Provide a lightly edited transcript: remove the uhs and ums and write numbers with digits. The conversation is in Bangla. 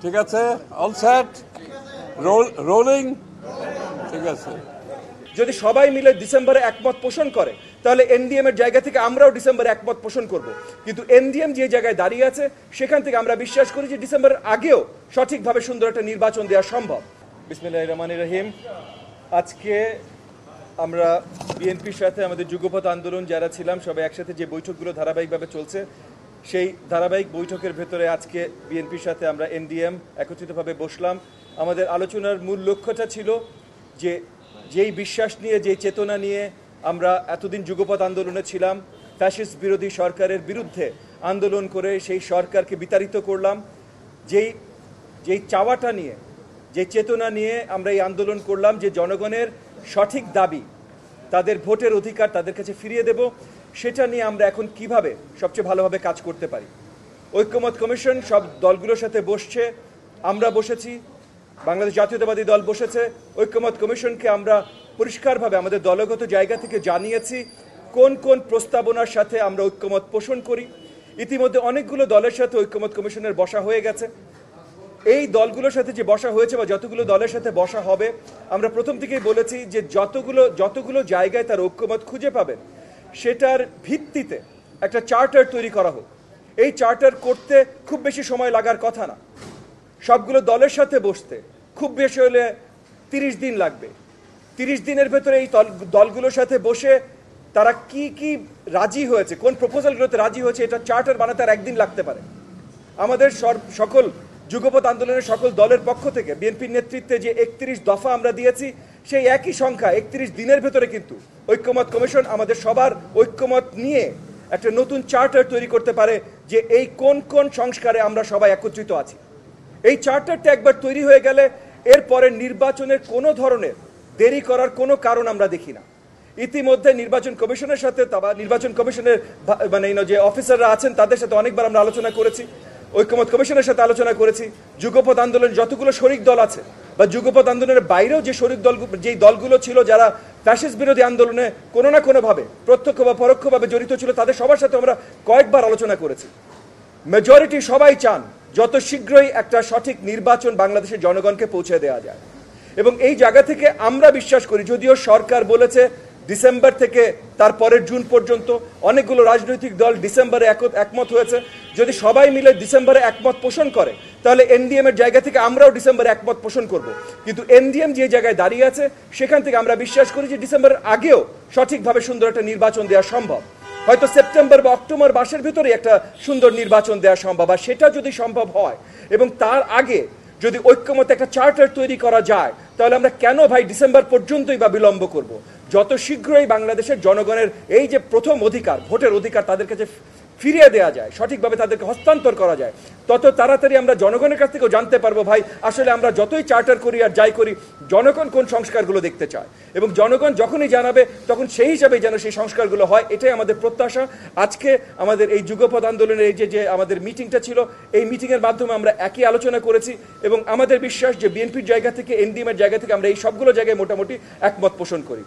ঠিক আছে, অল সেট, রোলিং। ঠিক আছে, যদি সবাই মিলে ডিসেম্বরে একমত পোষণ করে তাহলে এনডিএম এর জায়গা থেকে আমরাও ডিসেম্বরে একমত পোষণ করব। কিন্তু এনডিএম যে জায়গায় দাঁড়িয়ে আছে সেখান থেকে আমরা বিশ্বাস করি যে ডিসেম্বরের আগেও সঠিকভাবে সুন্দর একটা নির্বাচন দেওয়া সম্ভব। বিসমিল্লাহির রহমানির রহিম। আজকে আমরা বিএনপির সাথে আমাদের যুগপৎ আন্দোলন যারা ছিলাম সবাই একসাথে যে বৈঠকগুলো ধারাবাহিকভাবে চলছে, সেই ধারাবাহিক বৈঠকের ভেতরে আজকে বিএনপির সাথে আমরা এনডিএম একত্রিতভাবে বসলাম। আমাদের আলোচনার মূল লক্ষ্যটা ছিল যে যেই বিশ্বাস নিয়ে, যেই চেতনা নিয়ে আমরা এতদিন যুগপৎ আন্দোলনে ছিলাম, ফ্যাসিস্ট বিরোধী সরকারের বিরুদ্ধে আন্দোলন করে সেই সরকারকে বিতাড়িত করলাম, যেই চাওয়াটা নিয়ে, যে চেতনা নিয়ে আমরা এই আন্দোলন করলাম যে জনগণের সঠিক দাবি, তাদের ভোটের অধিকার তাদের কাছে ফিরিয়ে দেব, সেটা নিয়ে আমরা এখন কিভাবে সবচেয়ে ভালোভাবে কাজ করতে পারি। ঐক্যমত কমিশন সব দলগুলোর সাথে বসছে, আমরা বসেছি, বাংলাদেশ জাতীয়তাবাদী দল বসেছে। ঐক্যমত কমিশনকে আমরা পরিষ্কারভাবে আমাদের দলগত জায়গা থেকে জানিয়েছি কোন কোন প্রস্তাবনার সাথে আমরা ঐক্যমত পোষণ করি। ইতিমধ্যে অনেকগুলো দলের সাথে ঐক্যমত কমিশনের বসা হয়ে গেছে। এই দলগুলোর সাথে যে বসা হয়েছে বা যতগুলো দলের সাথে বসা হবে, আমরা প্রথম থেকেই বলেছি যে যতগুলো জায়গায় তার ঐক্যমত খুঁজে পাবেন সেটার ভিত্তিতে একটা চার্টার তৈরি করা হোক। এই চার্টার করতে খুব বেশি সময় লাগার কথা না। সবগুলো দলের সাথে বসতে খুব বেশি হলে 30 দিন লাগবে। 30 দিনের ভেতরে এই দলগুলোর সাথে বসে তারা কি কি রাজি হয়েছে, কোন প্রপোজালগুলোতে রাজি হয়েছে, এটা চার্টার বানাতে আর একদিন লাগতে পারে। আমাদের সকল যুগপৎ আন্দোলনের সকল দলের পক্ষ থেকে বিএনপির নেতৃত্বে যে 31 দফা আমরা দিয়েছি, সেই একই সংখ্যা 31 দিনের ভেতরে কিন্তু ঐক্যমত কমিশন আমাদের সবার ঐক্যমত নিয়ে একটা নতুন চার্টার তৈরি করতে পারে যে এই কোন কোন সংস্কারে আমরা সবাই একত্রিত আছি। এই চার্টারটা একবার তৈরি হয়ে গেলে এরপরে নির্বাচনের কোনো ধরনের দেরি করার কোনো কারণ আমরা দেখি না। ইতিমধ্যে নির্বাচন কমিশনের সাথে নির্বাচন কমিশনের যে অফিসাররা আছেন তাদের সাথে অনেকবার আমরা আলোচনা করেছি, ঐক্যমত কমিশনের সাথে আলোচনা করেছি। যুগপৎ আন্দোলনের যতগুলো শরিক দল আছে বা যুগপৎ আন্দোলনের বাইরেও যে যেই দলগুলো ছিল যারা ফ্যাসিস্ট বিরোধী আন্দোলনে কোনো না কোনোভাবে প্রত্যক্ষ বা পরোক্ষভাবে জড়িত ছিল, তাদের সবার সাথে আমরা কয়েকবার আলোচনা করেছি। মেজরিটি সবাই চান যত শীঘ্রই একটা সঠিক নির্বাচন বাংলাদেশের জনগণকে পৌঁছে দেওয়া যায়। এবং এই জায়গা থেকে আমরা বিশ্বাস করি, যদিও সরকার বলেছে ডিসেম্বর থেকে তারপরের জুন পর্যন্ত, অনেকগুলো রাজনৈতিক দল ডিসেম্বরে একমত হয়েছে, যদি সবাই মিলে ডিসেম্বরে একমত পোষণ করে তাহলে এনডিএম এর জায়গা থেকে আমরাও ডিসেম্বরে একমত পোষণ করব। কিন্তু এনডিএম যে জায়গায় দাঁড়িয়ে আছে সেখান থেকে আমরা বিশ্বাস করি যে ডিসেম্বরের আগেও সঠিকভাবে সুন্দর একটা নির্বাচন দেওয়া সম্ভব। হয়তো সেপ্টেম্বর বা অক্টোবর মাসের ভিতরে একটা সুন্দর নির্বাচন দেওয়া সম্ভব। আর সেটা যদি সম্ভব হয় এবং তার আগে যদি ঐক্যমত একটা চার্টার তৈরি করা যায়, তাহলে আমরা কেন ভাই ডিসেম্বর পর্যন্তই বা বিলম্ব করব? যত শীঘ্রই বাংলাদেশের জনগণের এই যে প্রথম অধিকার, ভোটের অধিকার তাদের কাছে ফিরিয়ে দেওয়া যায়, সঠিকভাবে তাদেরকে হস্তান্তর করা যায়, তত তাড়াতাড়ি আমরা জনগণের কাছ থেকেও জানতে পারবো ভাই আসলে আমরা যতই চার্টার করি আর যাই করি, জনগণ কোন সংস্কারগুলো দেখতে চায়। এবং জনগণ যখনই জানাবে তখন সেই হিসাবেই যেন সেই সংস্কারগুলো হয়, এটাই আমাদের প্রত্যাশা। আজকে আমাদের এই যুগপৎ আন্দোলনের এই যে আমাদের মিটিংটা ছিল, এই মিটিংয়ের মাধ্যমে আমরা একই আলোচনা করেছি এবং আমাদের বিশ্বাস যে বিএনপির জায়গা থেকে, এনডিএম এর জায়গা থেকে আমরা এই সবগুলো জায়গায় মোটামুটি একমত পোষণ করি।